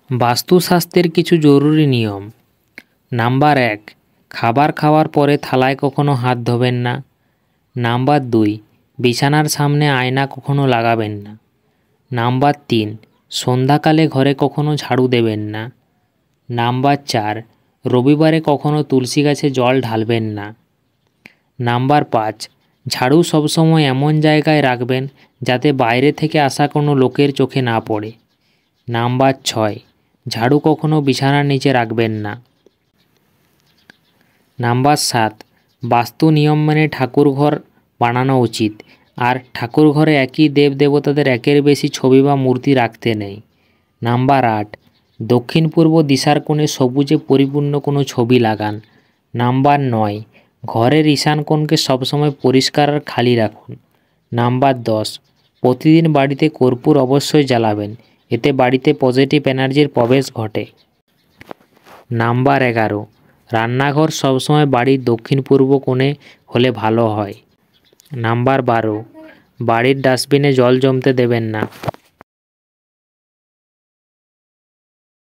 বাস্তুশাস্ত্রের কিছু জরুরি নিয়ম। নাম্বার 1, খাবার খাওয়ার পরে থালায় কখনো হাত ধোবেন না। নাম্বার 2, বিছানার সামনে আয়না কখনো লাগাবেন না। নাম্বার 3, সন্ধ্যাকালে ঘরে কখনো ঝাড়ু দেবেন না। নাম্বার 4, রবিবারে কখনো তুলসী গাছে জল ঢালবেন না। নাম্বার 5, ঝাড়ু সবসময় এমন জায়গায় রাখবেন যাতে বাইরে থেকে আসা কোনো লোকের চোখে না পড়ে। নাম্বার 6, ঝাড়ু কখনো বিছানার নিচে রাখবেন না। নাম্বার 7, বাস্তু নিয়ম মেনে ঠাকুরঘর বানানো উচিত, আর ঠাকুরঘরে একই দেবদেবতাদের একের বেশি ছবি বা মূর্তি রাখতে নেই। নাম্বার 8, দক্ষিণ পূর্ব দিশার কোণে সবুজে পরিপূর্ণ কোনো ছবি লাগান। নাম্বার 9, ঘরের ঈশান কোণকে সবসময় পরিষ্কার আর খালি রাখুন। নাম্বার 10, প্রতিদিন বাড়িতে কর্পূর অবশ্যই জ্বালাবেন, এতে বাড়িতে পজিটিভ এনার্জির প্রবেশ ঘটে। নাম্বার 11, রান্নাঘর সবসময় বাড়ির দক্ষিণ পূর্ব কোণে হলে ভালো হয়। নাম্বার 12, বাড়ির ডাস্টবিনে জল জমতে দেবেন না।